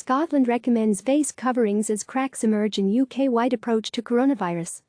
Scotland recommends face coverings as cracks emerge in UK-wide approach to coronavirus.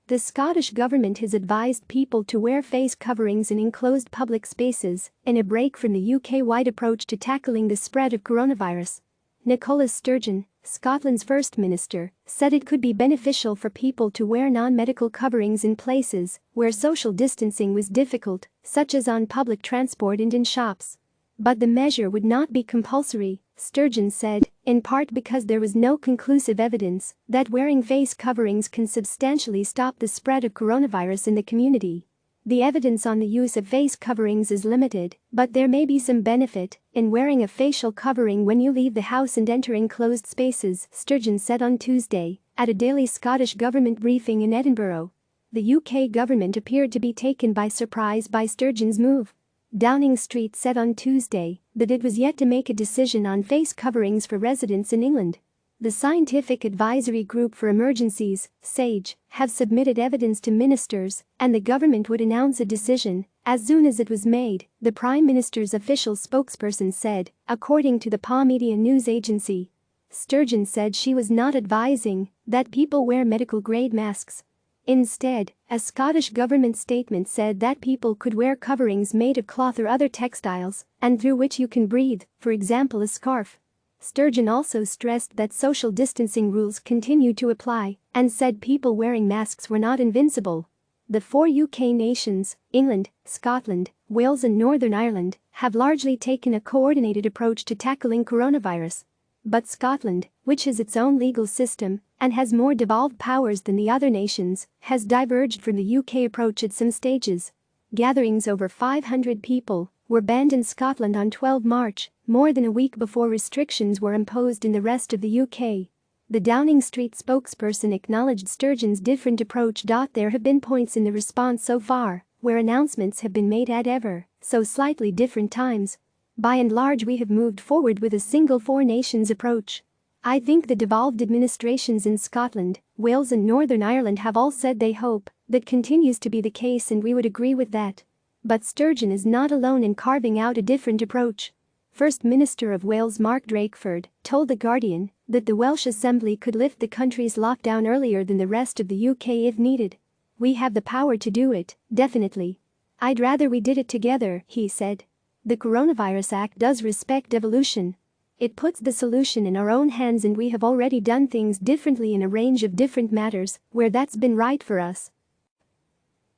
The Scottish Government has advised people to wear face coverings in enclosed public spaces in a break from the UK-wide approach to tackling the spread of coronavirus. Nicola Sturgeon, Scotland's First Minister, said it could be beneficial for people to wear non-medical coverings in places where social distancing was difficult, such as on public transport and in shops. But the measure would not be compulsory, Sturgeon said, in part because there was no conclusive evidence that wearing face coverings can substantially stop the spread of coronavirus in the community. The evidence on the use of face coverings is limited, but there may be some benefit in wearing a facial covering when you leave the house and enter enclosed spaces, Sturgeon said on Tuesday at a daily Scottish Government briefing in Edinburgh. The UK government appeared to be taken by surprise by Sturgeon's move. Downing Street said on Tuesday that it was yet to make a decision on face coverings for residents in England. The Scientific Advisory Group for Emergencies, SAGE, have submitted evidence to ministers, and the government would announce a decision as soon as it was made, the Prime Minister's official spokesperson said, according to the PA Media news agency. Sturgeon said she was not advising that people wear medical-grade masks. Instead, a Scottish government statement said that people could wear coverings made of cloth or other textiles and through which you can breathe, for example a scarf. Sturgeon also stressed that social distancing rules continue to apply and said people wearing masks were not invincible. The 4 UK nations, England, Scotland, Wales and Northern Ireland, have largely taken a coordinated approach to tackling coronavirus. But Scotland, which has its own legal system and has more devolved powers than the other nations, has diverged from the UK approach at some stages. Gatherings over 500 people were banned in Scotland on 12 March, more than a week before restrictions were imposed in the rest of the UK. The Downing Street spokesperson acknowledged Sturgeon's different approach. There have been points in the response so far where announcements have been made at ever so slightly different times. By and large we have moved forward with a single 4 nations approach. I think the devolved administrations in Scotland, Wales and Northern Ireland have all said they hope that continues to be the case and we would agree with that. But Sturgeon is not alone in carving out a different approach. First Minister of Wales Mark Drakeford told The Guardian that the Welsh Assembly could lift the country's lockdown earlier than the rest of the UK if needed. We have the power to do it, definitely. I'd rather we did it together, he said. The Coronavirus Act does respect evolution. It puts the solution in our own hands and we have already done things differently in a range of different matters where that's been right for us.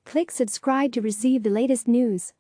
Click subscribe to receive the latest news.